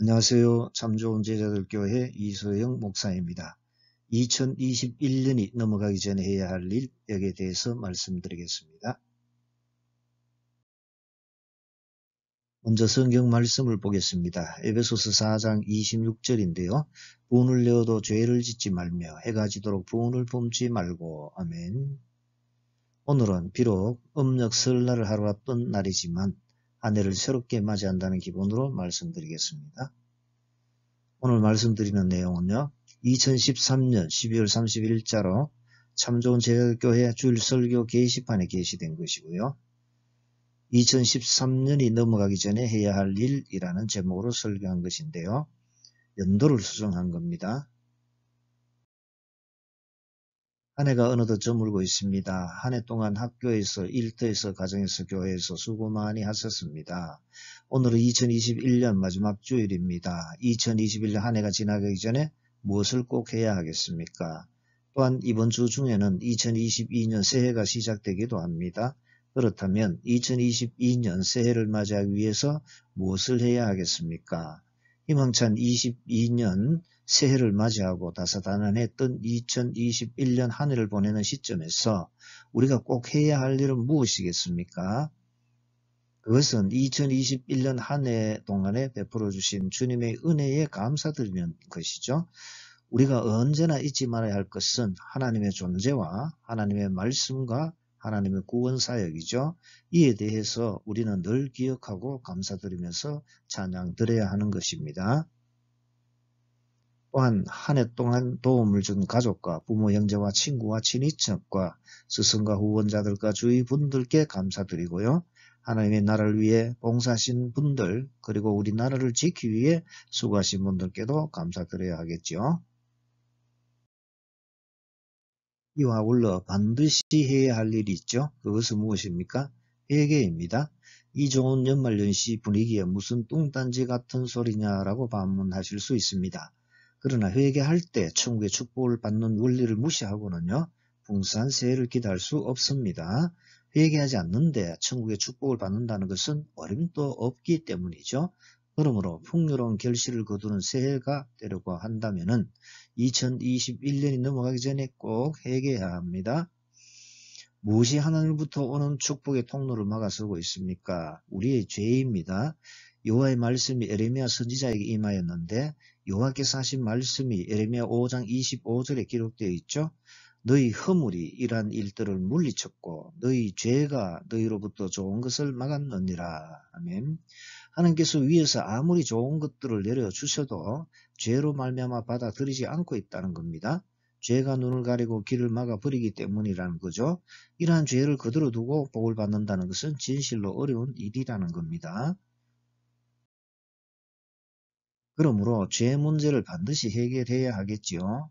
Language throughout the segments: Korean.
안녕하세요. 참 좋은 제자들 교회 이소영 목사입니다. 2021년이 넘어가기 전에 해야 할 일에 대해서 말씀드리겠습니다. 먼저 성경 말씀을 보겠습니다. 에베소서 4장 26절인데요. 분을 내어도 죄를 짓지 말며 해가 지도록 분을 품지 말고. 아멘. 오늘은 비록 음력 설날을 하루 앞둔 날이지만 한 해를 새롭게 맞이한다는 기분으로 말씀드리겠습니다. 오늘 말씀드리는 내용은요. 2013년 12월 31일자로 참 좋은 제자교회 주일 설교 게시판에 게시된 것이고요. 2013년이 넘어가기 전에 해야 할 일이라는 제목으로 설교한 것인데요. 연도를 수정한 겁니다. 한 해가 어느덧 저물고 있습니다. 한 해 동안 학교에서, 일터에서, 가정에서, 교회에서 수고 많이 하셨습니다. 오늘은 2021년 마지막 주일입니다. 2021년 한 해가 지나가기 전에 무엇을 꼭 해야 하겠습니까? 또한 이번 주 중에는 2022년 새해가 시작되기도 합니다. 그렇다면 2022년 새해를 맞이하기 위해서 무엇을 해야 하겠습니까? 희망찬 22년 새해를 맞이하고 다사다난했던 2021년 한 해를 보내는 시점에서 우리가 꼭 해야 할 일은 무엇이겠습니까? 그것은 2021년 한 해 동안에 베풀어 주신 주님의 은혜에 감사드리는 것이죠. 우리가 언제나 잊지 말아야 할 것은 하나님의 존재와 하나님의 말씀과 하나님의 구원 사역이죠. 이에 대해서 우리는 늘 기억하고 감사드리면서 찬양 드려야 하는 것입니다. 또한 한 해 동안 도움을 준 가족과 부모, 형제와 친구와 친인척과 스승과 후원자들과 주위 분들께 감사드리고요. 하나님의 나라를 위해 봉사하신 분들 그리고 우리나라를 지키기 위해 수고하신 분들께도 감사드려야 하겠죠. 이와 아울러 반드시 해야 할 일이 있죠. 그것은 무엇입니까? 회개입니다. 이 좋은 연말연시 분위기에 무슨 뚱딴지 같은 소리냐라고 반문하실 수 있습니다. 그러나 회개할 때 천국의 축복을 받는 원리를 무시하고는요. 풍성한 새해를 기대할 수 없습니다. 회개하지 않는데 천국의 축복을 받는다는 것은 어림도 없기 때문이죠. 그러므로 풍요로운 결실을 거두는 새해가 되려고 한다면은 2021년이 넘어가기 전에 꼭 회개해야 합니다. 무엇이 하나님부터 오는 축복의 통로를 막아서고 있습니까? 우리의 죄입니다. 여호와의 말씀이 에레미야 선지자에게 임하였는데 여호와께서 하신 말씀이 에레미야 5장 25절에 기록되어 있죠. 너희 허물이 이러한 일들을 물리쳤고 너희 죄가 너희로부터 좋은 것을 막았느니라. 아멘. 하나님께서 위에서 아무리 좋은 것들을 내려주셔도 죄로 말미암아 받아들이지 않고 있다는 겁니다. 죄가 눈을 가리고 길을 막아버리기 때문이라는 거죠. 이러한 죄를 그대로 두고 복을 받는다는 것은 진실로 어려운 일이라는 겁니다. 그러므로 죄 문제를 반드시 해결해야 하겠지요.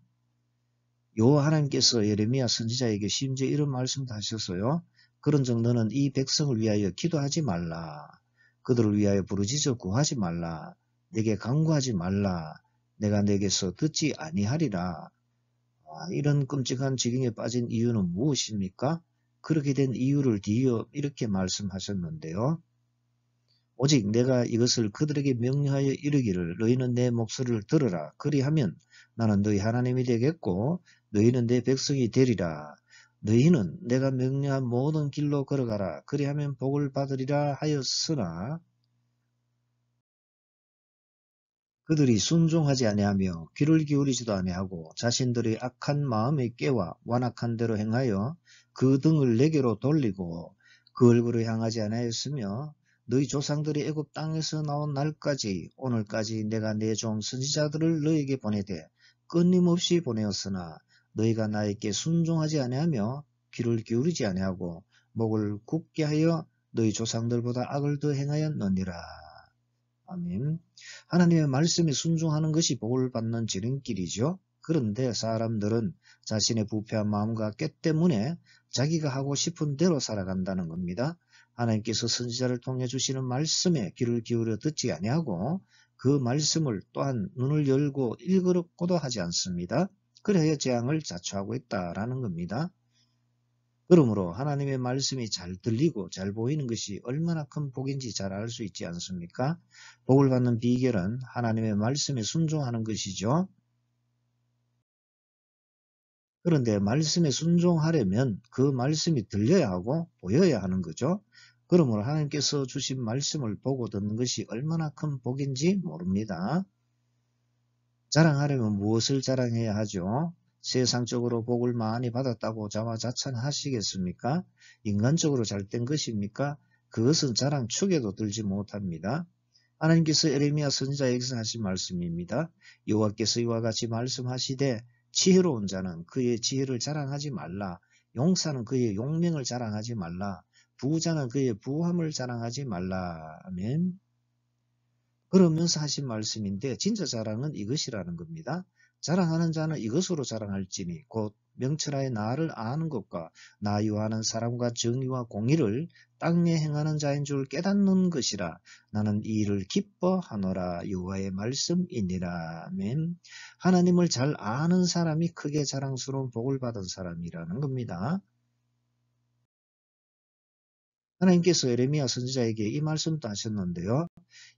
여호와 하나님께서 예레미야 선지자에게 심지어 이런 말씀도 하셨어요. 그런즉 너는 이 백성을 위하여 기도하지 말라. 그들을 위하여 부르짖어 구하지 말라. 내게 간구하지 말라. 내가 내게서 듣지 아니하리라. 이런 끔찍한 지경에 빠진 이유는 무엇입니까? 그렇게 된 이유를 뒤이어 이렇게 말씀하셨는데요. 오직 내가 이것을 그들에게 명령하여 이르기를 너희는 내 목소리를 들으라. 그리하면 나는 너희 하나님이 되겠고 너희는 내 백성이 되리라. 너희는 내가 명령한 모든 길로 걸어가라. 그리하면 복을 받으리라 하였으나 그들이 순종하지 아니하며 귀를 기울이지도 아니하고 자신들의 악한 마음에 깨와 완악한 대로 행하여 그 등을 내게로 돌리고 그 얼굴을 향하지 아니하였으며 너희 조상들이 애굽 땅에서 나온 날까지 오늘까지 내가 내 종 선지자들을 너희에게 보내되 끊임없이 보내었으나 너희가 나에게 순종하지 아니하며 귀를 기울이지 아니하고 목을 굳게 하여 너희 조상들보다 악을 더 행하였느니라. 아멘. 하나님의 말씀에 순종하는 것이 복을 받는 지름길이죠. 그런데 사람들은 자신의 부패한 마음과 깨 때문에 자기가 하고 싶은 대로 살아간다는 겁니다. 하나님께서 선지자를 통해 주시는 말씀에 귀를 기울여 듣지 아니하고 그 말씀을 또한 눈을 열고 읽으려고도 하지 않습니다. 그래야 재앙을 자초하고 있다라는 겁니다. 그러므로 하나님의 말씀이 잘 들리고 잘 보이는 것이 얼마나 큰 복인지 잘 알 수 있지 않습니까? 복을 받는 비결은 하나님의 말씀에 순종하는 것이죠. 그런데 말씀에 순종하려면 그 말씀이 들려야 하고 보여야 하는 거죠. 그러므로 하나님께서 주신 말씀을 보고 듣는 것이 얼마나 큰 복인지 모릅니다. 자랑하려면 무엇을 자랑해야 하죠? 세상적으로 복을 많이 받았다고 자화자찬하시겠습니까? 인간적으로 잘된 것입니까? 그것은 자랑 축에도 들지 못합니다. 하나님께서 에레미야 선지자에게서 하신 말씀입니다. 여호와께서 이와 같이 말씀하시되 지혜로운 자는 그의 지혜를 자랑하지 말라. 용사는 그의 용명을 자랑하지 말라. 부자는 그의 부함을 자랑하지 말라. 아멘. 그러면서 하신 말씀인데 진짜 자랑은 이것이라는 겁니다. 자랑하는 자는 이것으로 자랑할지니 곧 명철하여 나를 아는 것과 나 요하는 사람과 정의와 공의를 땅에 행하는 자인 줄 깨닫는 것이라. 나는 이 일을 기뻐하노라. 여호와의 말씀이니라. 아멘. 하나님을 잘 아는 사람이 크게 자랑스러운 복을 받은 사람이라는 겁니다. 하나님께서 에레미야 선지자에게 이 말씀도 하셨는데요.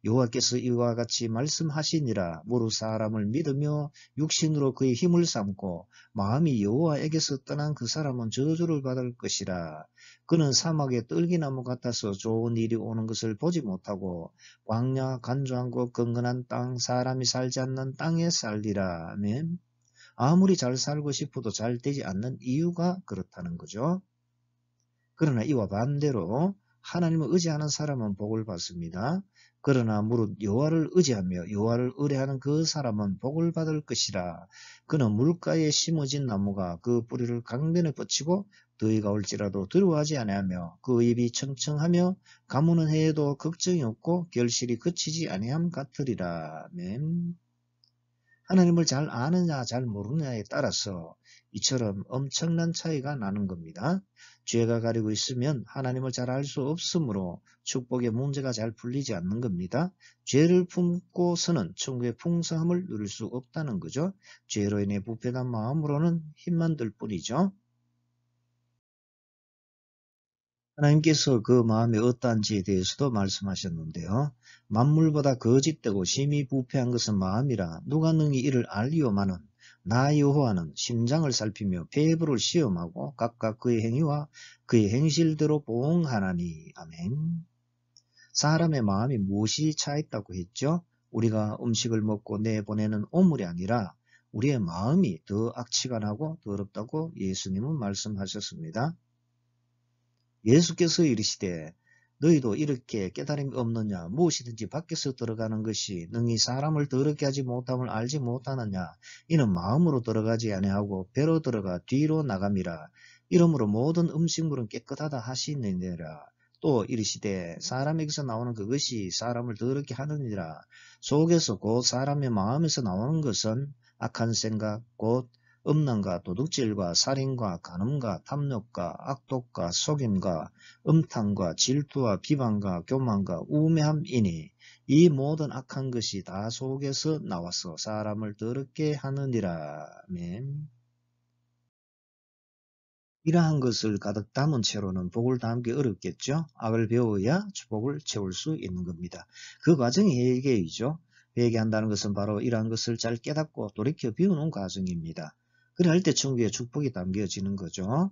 여호와께서 이와 같이 말씀하시니라. 무릇 사람을 믿으며 육신으로 그의 힘을 삼고 마음이 여호와에게서 떠난 그 사람은 저주를 받을 것이라. 그는 사막의 떨기나무 같아서 좋은 일이 오는 것을 보지 못하고 광야 간조한 곳 건건한 땅 사람이 살지 않는 땅에 살리라. 아멘. 아무리 잘 살고 싶어도 잘 되지 않는 이유가 그렇다는 거죠. 그러나 이와 반대로 하나님을 의지하는 사람은 복을 받습니다. 그러나 무릇 여호와를 의지하며 여호와를 의뢰하는 그 사람은 복을 받을 것이라. 그는 물가에 심어진 나무가 그 뿌리를 강변에 뻗치고 더위가 올지라도 두려워하지 아니하며 그 잎이 청청하며 가무는 해에도 걱정이 없고 결실이 그치지 아니함 같으리라. 아멘. 하나님을 잘 아느냐 잘 모르느냐에 따라서 이처럼 엄청난 차이가 나는 겁니다. 죄가 가리고 있으면 하나님을 잘 알 수 없으므로 축복의 문제가 잘 풀리지 않는 겁니다. 죄를 품고서는 천국의 풍성함을 누릴 수 없다는 거죠. 죄로 인해 부패한 마음으로는 힘만 들 뿐이죠. 하나님께서 그 마음이 어떠한지에 대해서도 말씀하셨는데요. 만물보다 거짓되고 심히 부패한 것은 마음이라 누가 능히 이를 알리오마는 나 여호와는 심장을 살피며 배부를 시험하고 각각 그의 행위와 그의 행실대로 보응하나니. 아멘. 사람의 마음이 무엇이 차있다고 했죠? 우리가 음식을 먹고 내보내는 오물이 아니라 우리의 마음이 더 악취가 나고 더럽다고 예수님은 말씀하셨습니다. 예수께서 이르시되 너희도 이렇게 깨달음이 없느냐? 무엇이든지 밖에서 들어가는 것이 능히 사람을 더럽게 하지 못함을 알지 못하느냐? 이는 마음으로 들어가지 아니하고 배로 들어가 뒤로 나감이라. 이러므로 모든 음식물은 깨끗하다 하시느니라. 또 이르시되 사람에게서 나오는 그것이 사람을 더럽게 하느니라. 속에서 곧 사람의 마음에서 나오는 것은 악한 생각 곧 음란과 도둑질과 살인과 간음과 탐욕과 악독과 속임과 음탕과 질투와 비방과 교만과 우매함이니 이 모든 악한 것이 다 속에서 나와서 사람을 더럽게 하느니라. 아멘. 이러한 것을 가득 담은 채로는 복을 담기 어렵겠죠. 악을 배워야 복을 채울 수 있는 겁니다. 그 과정이 회개이죠. 회개한다는 것은 바로 이러한 것을 잘 깨닫고 돌이켜 비우는 과정입니다. 그래 할 때 천국의 축복이 담겨지는 거죠.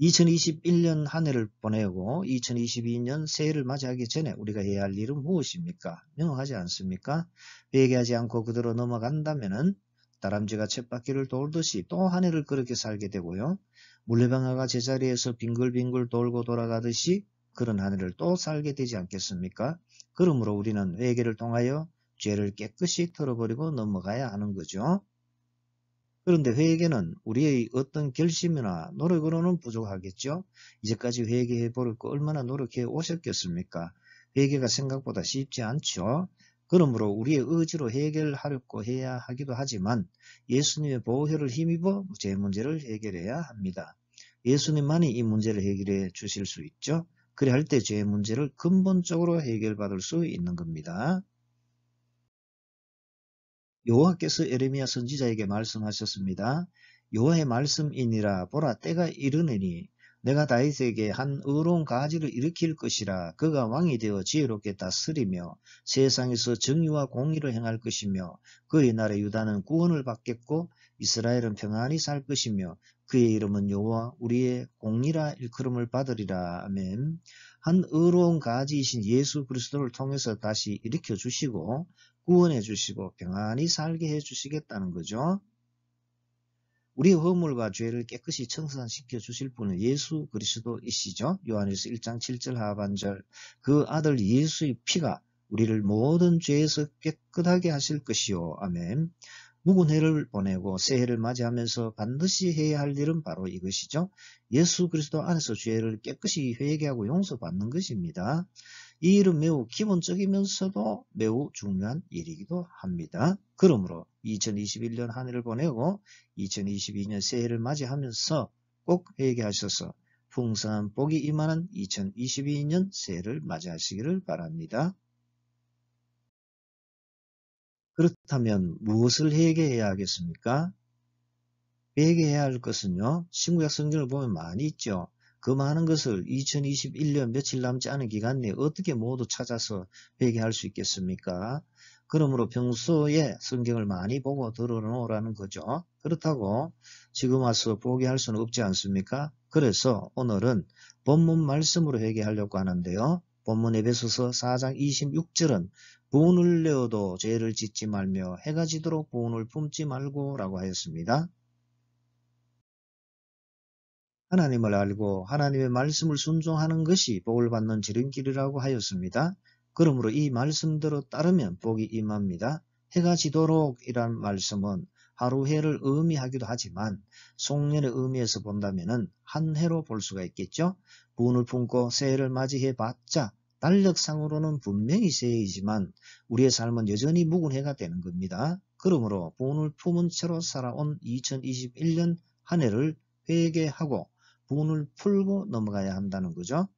2021년 한 해를 보내고 2022년 새해를 맞이하기 전에 우리가 해야 할 일은 무엇입니까? 명확하지 않습니까? 회개하지 않고 그대로 넘어간다면은 다람쥐가 쳇바퀴를 돌듯이 또 한 해를 그렇게 살게 되고요. 물레방아가 제자리에서 빙글빙글 돌고 돌아가듯이 그런 한 해를 또 살게 되지 않겠습니까? 그러므로 우리는 회개를 통하여 죄를 깨끗이 털어버리고 넘어가야 하는 거죠. 그런데 회개는 우리의 어떤 결심이나 노력으로는 부족하겠죠. 이제까지 회개해 볼 거 얼마나 노력해 오셨겠습니까? 회개가 생각보다 쉽지 않죠. 그러므로 우리의 의지로 해결하려고 해야 하기도 하지만 예수님의 보혈을 힘입어 제 문제를 해결해야 합니다. 예수님만이 이 문제를 해결해 주실 수 있죠. 그래 할 때 죄의 문제를 근본적으로 해결받을 수 있는 겁니다. 여호와께서 에레미야 선지자에게 말씀하셨습니다. 여호와의 말씀이니라. 보라, 때가 이르느니 내가 다윗에게 한 의로운 가지를 일으킬 것이라. 그가 왕이 되어 지혜롭게 다스리며 세상에서 정의와 공의를 행할 것이며 그의 나라 유다는 구원을 받겠고 이스라엘은 평안히 살 것이며 그의 이름은 여호와 우리의 공의라 일컬음을 받으리라. 아멘. 한 의로운 가지이신 예수 그리스도를 통해서 다시 일으켜 주시고 구원해 주시고 평안히 살게 해 주시겠다는 거죠. 우리의 허물과 죄를 깨끗이 청산시켜 주실 분은 예수 그리스도이시죠. 요한일서 1장 7절 하반절. 그 아들 예수의 피가 우리를 모든 죄에서 깨끗하게 하실 것이요. 아멘. 묵은 해를 보내고 새해를 맞이하면서 반드시 해야 할 일은 바로 이것이죠. 예수 그리스도 안에서 죄를 깨끗이 회개하고 용서받는 것입니다. 이 일은 매우 기본적이면서도 매우 중요한 일이기도 합니다. 그러므로 2021년 한 해를 보내고 2022년 새해를 맞이하면서 꼭 회개하셔서 풍성한 복이 임하는 2022년 새해를 맞이하시기를 바랍니다. 그렇다면 무엇을 회개해야 하겠습니까? 회개해야 할 것은요, 신구약 성경을 보면 많이 있죠. 그 많은 것을 2021년 며칠 남지 않은 기간 내에 어떻게 모두 찾아서 회개할 수 있겠습니까? 그러므로 평소에 성경을 많이 보고 들어놓으라는 거죠. 그렇다고 지금 와서 포기할 수는 없지 않습니까? 그래서 오늘은 본문 말씀으로 회개하려고 하는데요. 본문 에베소서 4장 26절은 분을 내어도 죄를 짓지 말며 해가 지도록 분을 품지 말고 라고 하였습니다. 하나님을 알고 하나님의 말씀을 순종하는 것이 복을 받는 지름길이라고 하였습니다. 그러므로 이 말씀대로 따르면 복이 임합니다. 해가 지도록 이란 말씀은 하루 해를 의미하기도 하지만 송년의 의미에서 본다면 한 해로 볼 수가 있겠죠. 분을 품고 새해를 맞이해 봤자 달력상으로는 분명히 새해이지만 우리의 삶은 여전히 묵은 해가 되는 겁니다. 그러므로 분을 품은 채로 살아온 2021년 한 해를 회개하고 분을 풀고 넘어가야 한다는 거죠.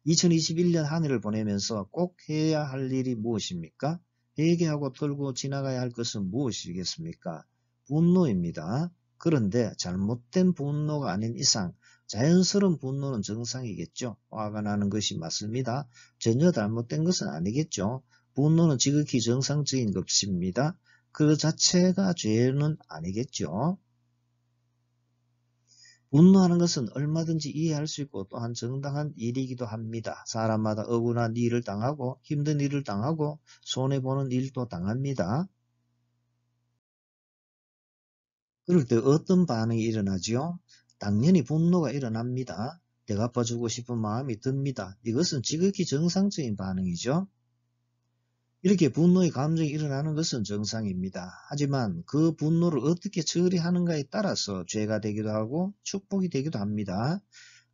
2021년 한 해를 보내면서 꼭 해야 할 일이 무엇입니까? 회개하고 털고 지나가야 할 것은 무엇이겠습니까? 분노입니다. 그런데 잘못된 분노가 아닌 이상 자연스러운 분노는 정상이겠죠. 화가 나는 것이 맞습니다. 전혀 잘못된 것은 아니겠죠. 분노는 지극히 정상적인 것입니다. 그 자체가 죄는 아니겠죠. 분노하는 것은 얼마든지 이해할 수 있고 또한 정당한 일이기도 합니다. 사람마다 억울한 일을 당하고 힘든 일을 당하고 손해보는 일도 당합니다. 그럴 때 어떤 반응이 일어나지요? 당연히 분노가 일어납니다. 대갚아주고 싶은 마음이 듭니다. 이것은 지극히 정상적인 반응이죠. 이렇게 분노의 감정이 일어나는 것은 정상입니다. 하지만 그 분노를 어떻게 처리하는가에 따라서 죄가 되기도 하고 축복이 되기도 합니다.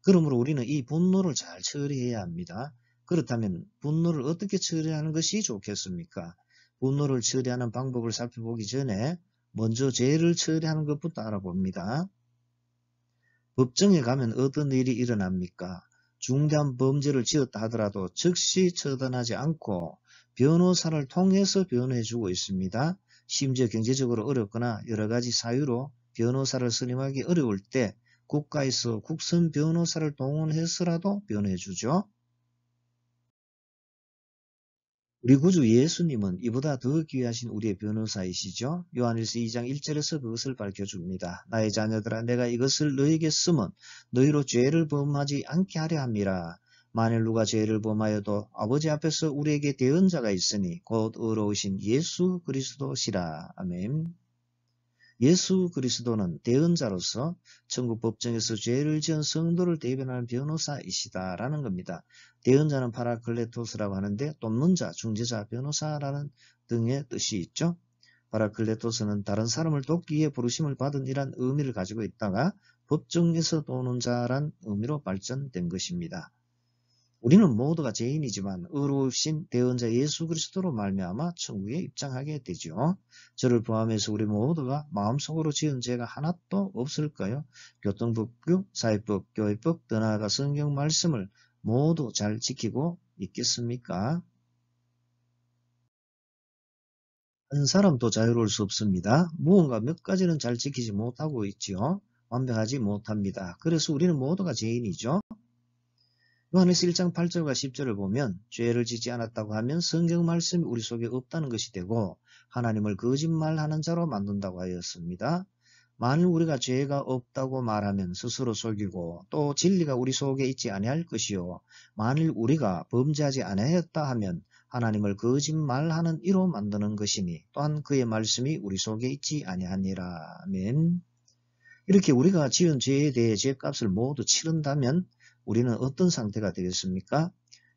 그러므로 우리는 이 분노를 잘 처리해야 합니다. 그렇다면 분노를 어떻게 처리하는 것이 좋겠습니까? 분노를 처리하는 방법을 살펴보기 전에 먼저 죄를 처리하는 것부터 알아봅니다. 법정에 가면 어떤 일이 일어납니까? 중대한 범죄를 지었다 하더라도 즉시 처단하지 않고 변호사를 통해서 변호해주고 있습니다. 심지어 경제적으로 어렵거나 여러 가지 사유로 변호사를 선임하기 어려울 때 국가에서 국선 변호사를 동원해서라도 변호해주죠. 우리 구주 예수님은 이보다 더 귀하신 우리의 변호사이시죠. 요한일서 2장 1절에서 그것을 밝혀줍니다. 나의 자녀들아, 내가 이것을 너에게 쓰면 너희로 죄를 범하지 않게 하려 함이라. 만일 누가 죄를 범하여도 아버지 앞에서 우리에게 대언자가 있으니 곧 의로우신 예수 그리스도시라. 아멘. 예수 그리스도는 대언자로서 천국 법정에서 죄를 지은 성도를 대변하는 변호사이시다라는 겁니다. 대언자는 파라클레토스라고 하는데 돕는 자, 중재자, 변호사라는 등의 뜻이 있죠. 파라클레토스는 다른 사람을 돕기 위해 부르심을 받은 이란 의미를 가지고 있다가 법정에서 도우는 자란 의미로 발전된 것입니다. 우리는 모두가 죄인이지만 의로우신 대언자 예수 그리스도로 말미암아 천국에 입장하게 되죠. 저를 포함해서 우리 모두가 마음속으로 지은 죄가 하나도 없을까요? 교통법규, 사회법, 교회법, 더 나아가 성경 말씀을 모두 잘 지키고 있겠습니까? 한 사람도 자유로울 수 없습니다. 무언가 몇 가지는 잘 지키지 못하고 있지요. 완벽하지 못합니다. 그래서 우리는 모두가 죄인이죠. 요한에서 1장 8절과 10절을 보면 죄를 짓지 않았다고 하면 성경 말씀이 우리 속에 없다는 것이 되고 하나님을 거짓말하는 자로 만든다고 하였습니다. 만일 우리가 죄가 없다고 말하면 스스로 속이고 또 진리가 우리 속에 있지 아니할 것이요. 만일 우리가 범죄하지 아니하였다 하면 하나님을 거짓말하는 이로 만드는 것이니 또한 그의 말씀이 우리 속에 있지 아니하니라. 아멘. 이렇게 우리가 지은 죄에 대해 죄값을 모두 치른다면 우리는 어떤 상태가 되겠습니까?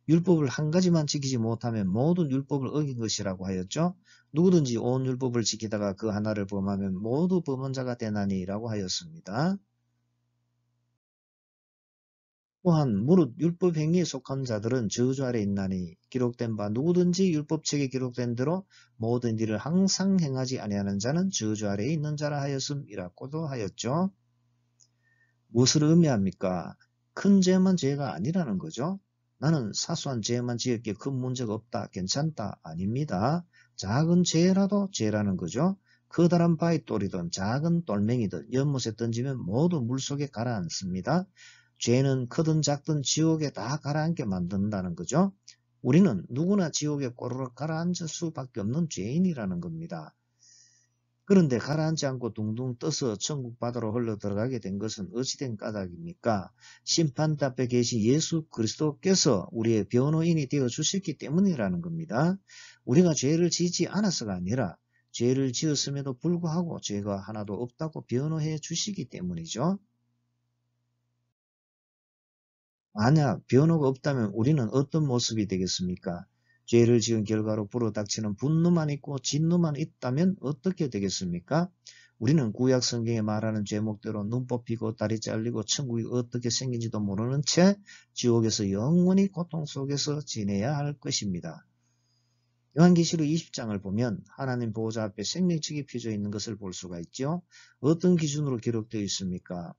율법을 한 가지만 지키지 못하면 모든 율법을 어긴 것이라고 하였죠. 누구든지 온 율법을 지키다가 그 하나를 범하면 모두 범한 자가 되나니라고 하였습니다. 또한 무릇 율법 행위에 속한 자들은 저주 아래 있나니 기록된 바 누구든지 율법책에 기록된 대로 모든 일을 항상 행하지 아니하는 자는 저주 아래에 있는 자라 하였음이라고도 하였죠. 무엇을 의미합니까? 큰 죄만 죄가 아니라는 거죠. 나는 사소한 죄만 지었기에 큰 문제가 없다, 괜찮다, 아닙니다. 작은 죄라도 죄라는 거죠. 커다란 바위돌이든 작은 돌멩이든 연못에 던지면 모두 물속에 가라앉습니다. 죄는 크든 작든 지옥에 다 가라앉게 만든다는 거죠. 우리는 누구나 지옥에 꼬르륵 가라앉을 수밖에 없는 죄인이라는 겁니다. 그런데 가라앉지 않고 둥둥 떠서 천국 바다로 흘러 들어가게 된 것은 어찌된 까닭입니까? 심판대 앞에 계신 예수 그리스도께서 우리의 변호인이 되어 주셨기 때문이라는 겁니다. 우리가 죄를 지지 않아서가 아니라 죄를 지었음에도 불구하고 죄가 하나도 없다고 변호해 주시기 때문이죠. 만약 변호가 없다면 우리는 어떤 모습이 되겠습니까? 죄를 지은 결과로 불어닥치는 분노만 있고 진노만 있다면 어떻게 되겠습니까? 우리는 구약 성경에 말하는 제목대로 눈 뽑히고 다리 잘리고 천국이 어떻게 생긴지도 모르는 채 지옥에서 영원히 고통 속에서 지내야 할 것입니다. 요한계시록 20장을 보면 하나님 보호자 앞에 생명책이 펴져 있는 것을 볼 수가 있죠. 어떤 기준으로 기록되어 있습니까?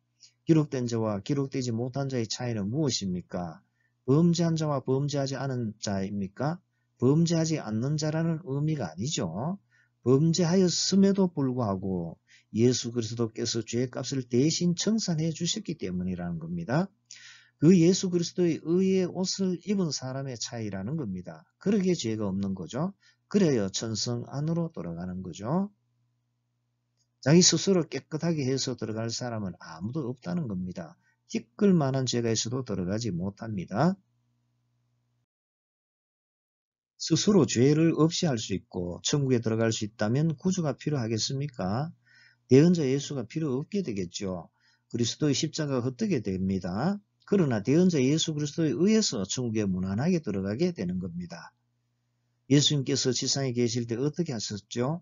기록된 자와 기록되지 못한 자의 차이는 무엇입니까? 범죄한 자와 범죄하지 않은 자입니까? 범죄하지 않는 자라는 의미가 아니죠. 범죄하였음에도 불구하고 예수 그리스도께서 죄값을 대신 청산해 주셨기 때문이라는 겁니다. 그 예수 그리스도의 의의 옷을 입은 사람의 차이라는 겁니다. 그러기에 죄가 없는 거죠. 그래야 천성 안으로 들어가는 거죠. 자기 스스로 깨끗하게 해서 들어갈 사람은 아무도 없다는 겁니다. 티끌 만한 죄가 있어도 들어가지 못합니다. 스스로 죄를 없이 할 수 있고 천국에 들어갈 수 있다면 구주가 필요하겠습니까? 대언자 예수가 필요 없게 되겠죠. 그리스도의 십자가가 헛되게 됩니다. 그러나 대언자 예수 그리스도에 의해서 천국에 무난하게 들어가게 되는 겁니다. 예수님께서 지상에 계실 때 어떻게 하셨죠?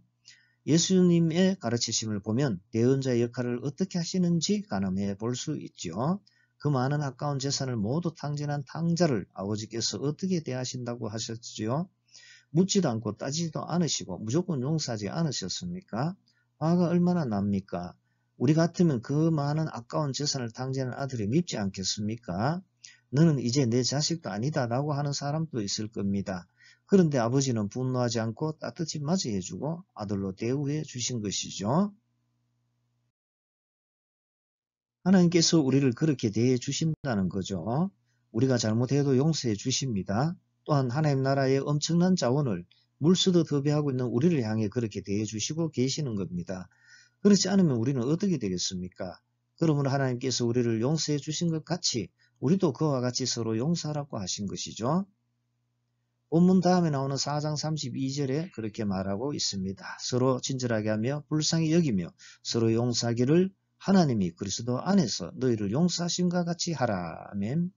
예수님의 가르치심을 보면 대언자의 역할을 어떻게 하시는지 가늠해 볼 수 있죠. 그 많은 아까운 재산을 모두 탕진한 탕자를 아버지께서 어떻게 대하신다고 하셨지요? 묻지도 않고 따지지도 않으시고 무조건 용서하지 않으셨습니까? 화가 얼마나 납니까? 우리 같으면 그 많은 아까운 재산을 탕진한 아들이 밉지 않겠습니까? 너는 이제 내 자식도 아니다 라고 하는 사람도 있을 겁니다. 그런데 아버지는 분노하지 않고 따뜻히 맞이해주고 아들로 대우해 주신 것이죠. 하나님께서 우리를 그렇게 대해 주신다는 거죠. 우리가 잘못해도 용서해 주십니다. 또한 하나님 나라의 엄청난 자원을 물수도 더비하고 있는 우리를 향해 그렇게 대해 주시고 계시는 겁니다. 그렇지 않으면 우리는 어떻게 되겠습니까? 그러므로 하나님께서 우리를 용서해 주신 것 같이 우리도 그와 같이 서로 용서하라고 하신 것이죠. 본문 다음에 나오는 4장 32절에 그렇게 말하고 있습니다. 서로 친절하게 하며 불쌍히 여기며 서로 용서하기를 하나님이 그리스도 안에서 너희를 용서하심과 같이 하라. 아멘.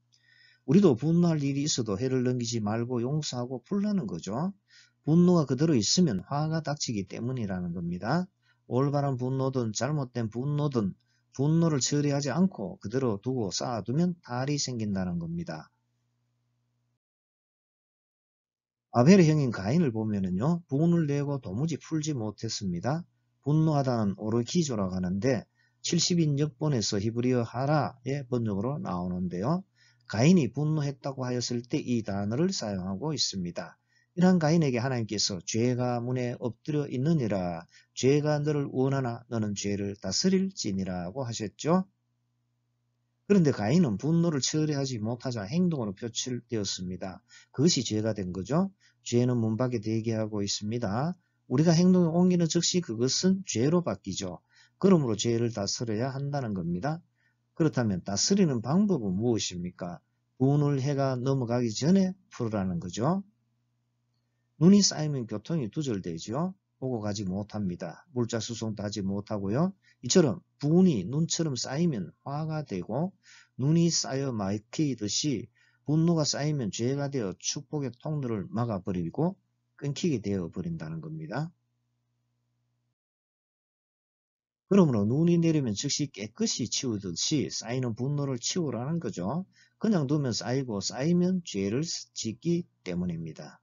우리도 분노할 일이 있어도 해를 넘기지 말고 용서하고 풀라는 거죠. 분노가 그대로 있으면 화가 닥치기 때문이라는 겁니다. 올바른 분노든 잘못된 분노든 분노를 처리하지 않고 그대로 두고 쌓아두면 탈이 생긴다는 겁니다. 아벨의 형인 가인을 보면은요, 분을 내고 도무지 풀지 못했습니다. 분노하다는 오르기조라고 하는데 70인역본에서 히브리어 하라의 번역으로 나오는데요. 가인이 분노했다고 하였을 때 이 단어를 사용하고 있습니다. 이러한 가인에게 하나님께서 죄가 문에 엎드려 있느니라 죄가 너를 원하나 너는 죄를 다스릴지니라고 하셨죠. 그런데 가인은 분노를 처리하지 못하자 행동으로 표출되었습니다. 그것이 죄가 된 거죠. 죄는 문 밖에 대기하고 있습니다. 우리가 행동에 옮기는 즉시 그것은 죄로 바뀌죠. 그러므로 죄를 다스려야 한다는 겁니다. 그렇다면 다스리는 방법은 무엇입니까? 분을 해가 넘어가기 전에 풀으라는 거죠. 눈이 쌓이면 교통이 두절되죠. 오고 가지 못합니다. 물자 수송도 하지 못하고요. 이처럼 분이 눈처럼 쌓이면 화가 되고 눈이 쌓여 막히듯이 분노가 쌓이면 죄가 되어 축복의 통로를 막아버리고 끊기게 되어 버린다는 겁니다. 그러므로 눈이 내리면 즉시 깨끗이 치우듯이 쌓이는 분노를 치우라는 거죠. 그냥 두면 쌓이고 쌓이면 죄를 짓기 때문입니다.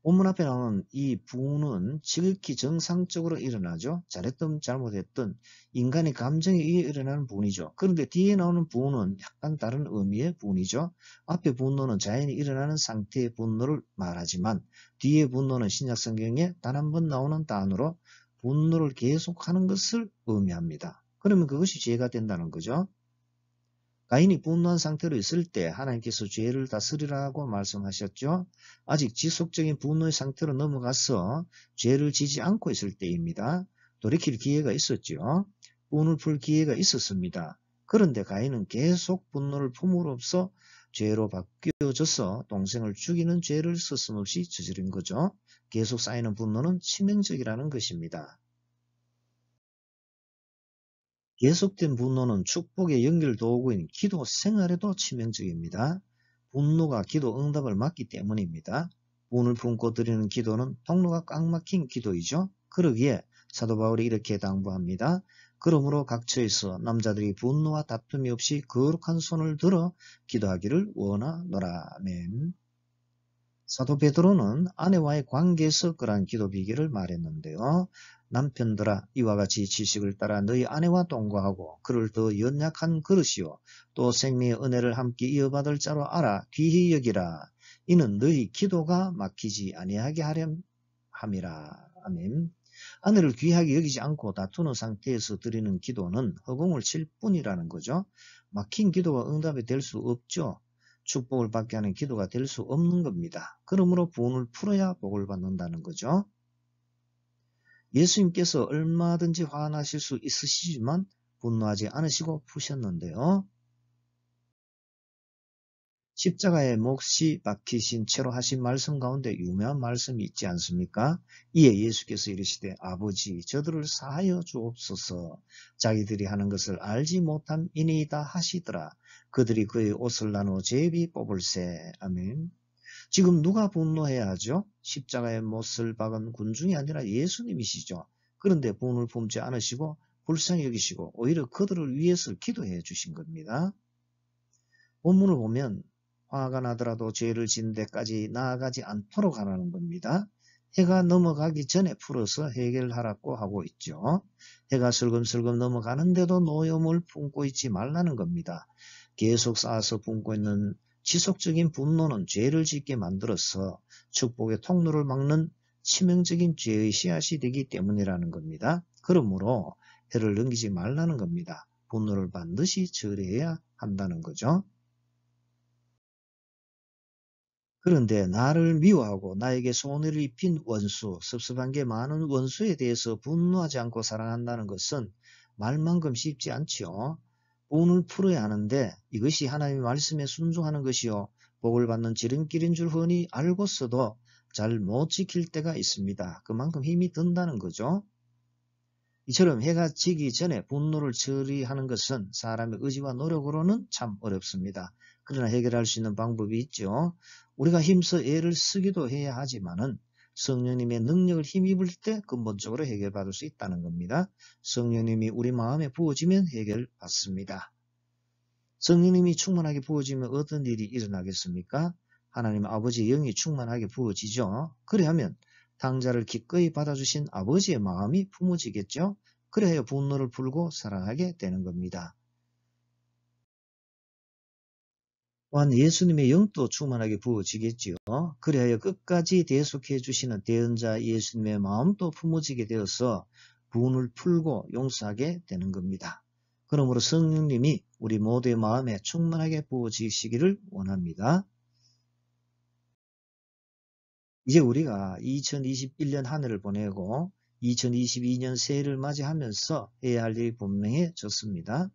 본문 앞에 나오는 이 분은 지극히 정상적으로 일어나죠. 잘했든 잘못했든 인간의 감정에 의해 일어나는 분이죠. 그런데 뒤에 나오는 분은 약간 다른 의미의 분이죠. 앞에 분노는 자연히 일어나는 상태의 분노를 말하지만 뒤에 분노는 신약 성경에 단 한 번 나오는 단어로 분노를 계속하는 것을 의미합니다. 그러면 그것이 죄가 된다는 거죠. 가인이 분노한 상태로 있을 때 하나님께서 죄를 다스리라고 말씀하셨죠. 아직 지속적인 분노의 상태로 넘어가서 죄를 지지 않고 있을 때입니다. 돌이킬 기회가 있었죠. 분을 풀 기회가 있었습니다. 그런데 가인은 계속 분노를 품으로써 죄로 바뀌어져서 동생을 죽이는 죄를 서슴없이 저지른 거죠. 계속 쌓이는 분노는 치명적이라는 것입니다. 계속된 분노는 축복의 연결 도구인 기도 생활에도 치명적입니다. 분노가 기도 응답을 막기 때문입니다. 분을 품고 드리는 기도는 통로가 꽉 막힌 기도이죠. 그러기에 사도 바울이 이렇게 당부합니다. 그러므로 각처에서 남자들이 분노와 다툼이 없이 거룩한 손을 들어 기도하기를 원하노라. 아멘. 사도 베드로는 아내와의 관계에서 그러한 기도 비결을 말했는데요. 남편들아 이와 같이 지식을 따라 너희 아내와 동거하고 그를 더 연약한 그릇이요 또 생명의 은혜를 함께 이어받을 자로 알아 귀히 여기라. 이는 너희 기도가 막히지 아니하게 하렴 함이라. 아멘. 아내를 귀하게 여기지 않고 다투는 상태에서 드리는 기도는 허공을 칠 뿐이라는 거죠. 막힌 기도가 응답이 될 수 없죠. 축복을 받게 하는 기도가 될 수 없는 겁니다. 그러므로 분을 풀어야 복을 받는다는 거죠. 예수님께서 얼마든지 화나실 수 있으시지만 분노하지 않으시고 푸셨는데요. 십자가에 몫이 박히신 채로 하신 말씀 가운데 유명한 말씀이 있지 않습니까? 이에 예수께서 이르시되 아버지 저들을 사하여 주옵소서 자기들이 하는 것을 알지 못함이니이다 하시더라. 그들이 그의 옷을 나누어 제비 뽑을세. 아멘. 지금 누가 분노해야 하죠? 십자가에 못을 박은 군중이 아니라 예수님이시죠. 그런데 분을 품지 않으시고 불쌍히 여기시고 오히려 그들을 위해서 기도해 주신 겁니다. 본문을 보면 화가 나더라도 죄를 지은 데까지 나아가지 않도록 하라는 겁니다. 해가 넘어가기 전에 풀어서 해결하라고 하고 있죠. 해가 슬금슬금 넘어가는데도 노여움을 품고 있지 말라는 겁니다. 계속 쌓아서 품고 있는 지속적인 분노는 죄를 짓게 만들어서 축복의 통로를 막는 치명적인 죄의 씨앗이 되기 때문이라는 겁니다. 그러므로 해를 넘기지 말라는 겁니다. 분노를 반드시 처리해야 한다는 거죠. 그런데 나를 미워하고 나에게 손해를 입힌 원수, 섭섭한 게 많은 원수에 대해서 분노하지 않고 사랑한다는 것은 말만큼 쉽지 않지요. 분을 풀어야 하는데 이것이 하나님의 말씀에 순종하는 것이요. 복을 받는 지름길인 줄 훤히 알고서도 잘 못 지킬 때가 있습니다. 그만큼 힘이 든다는 거죠. 이처럼 해가 지기 전에 분노를 처리하는 것은 사람의 의지와 노력으로는 참 어렵습니다. 그러나 해결할 수 있는 방법이 있죠. 우리가 힘써 애를 쓰기도 해야 하지만은 성령님의 능력을 힘입을 때 근본적으로 해결받을 수 있다는 겁니다. 성령님이 우리 마음에 부어지면 해결받습니다. 성령님이 충만하게 부어지면 어떤 일이 일어나겠습니까? 하나님 아버지의 영이 충만하게 부어지죠. 그래야면 당자를 기꺼이 받아주신 아버지의 마음이 품어지겠죠. 그래야 분노를 풀고 사랑하게 되는 겁니다. 또한 예수님의 영도 충만하게 부어지겠지요. 그리하여 끝까지 대속해 주시는 대언자 예수님의 마음도 품어지게 되어서 분을 풀고 용서하게 되는 겁니다. 그러므로 성령님이 우리 모두의 마음에 충만하게 부어지시기를 원합니다. 이제 우리가 2021년 한 해를 보내고 2022년 새해를 맞이하면서 해야 할 일이 분명해졌습니다.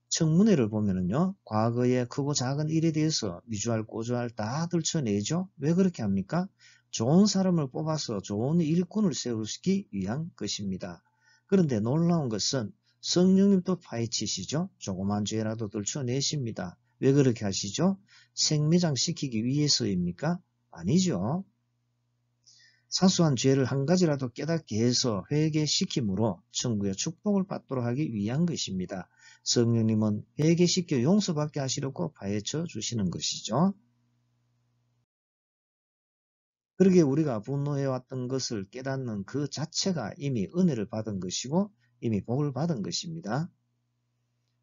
청문회를 보면은요, 과거의 크고 작은 일에 대해서 미주알, 꼬주알 다 들춰내죠. 왜 그렇게 합니까? 좋은 사람을 뽑아서 좋은 일꾼을 세우기 위한 것입니다. 그런데 놀라운 것은 성령님도 파헤치시죠. 조그만 죄라도 들춰내십니다. 왜 그렇게 하시죠? 생매장시키기 위해서입니까? 아니죠. 사소한 죄를 한 가지라도 깨닫게 해서 회개시킴으로 천국의 축복을 받도록 하기 위한 것입니다. 성령님은 회개시켜 용서받게 하시려고 파헤쳐 주시는 것이죠. 그러기에 우리가 분노해왔던 것을 깨닫는 그 자체가 이미 은혜를 받은 것이고 이미 복을 받은 것입니다.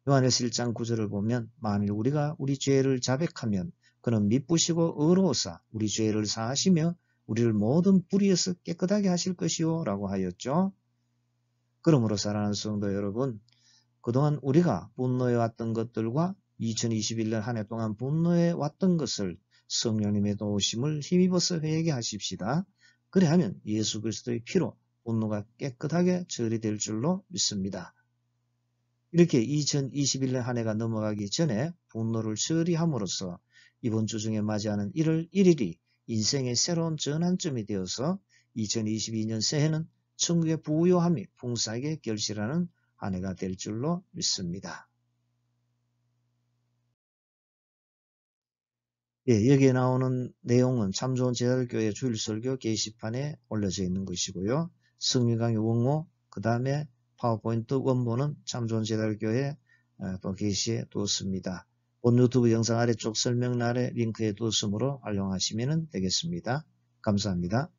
요한일서 1장 9절을 보면 만일 우리가 우리 죄를 자백하면 그는 미쁘시고 의로우사 우리 죄를 사하시며 우리를 모든 불의에서 깨끗하게 하실 것이요 라고 하였죠. 그러므로 사랑하는 성도 여러분, 그동안 우리가 분노해왔던 것들과 2021년 한 해 동안 분노해왔던 것을 성령님의 도우심을 힘입어서 회개하십시다. 그래야면 예수 그리스도의 피로 분노가 깨끗하게 처리될 줄로 믿습니다. 이렇게 2021년 한 해가 넘어가기 전에 분노를 처리함으로써 이번 주 중에 맞이하는 1월 1일이 인생의 새로운 전환점이 되어서 2022년 새해는 천국의 부요함이 풍성하게 결실하는 한 해가 될 줄로 믿습니다. 예, 여기에 나오는 내용은 참 좋은 제자들교회 주일설교 게시판에 올려져 있는 것이고요. 성경 강의 원고, 그 다음에 파워포인트 원본은 참 좋은 제자들교회 또 게시해 두었습니다. 본 유튜브 영상 아래쪽 설명란에 링크해 두었으므로 활용하시면 되겠습니다. 감사합니다.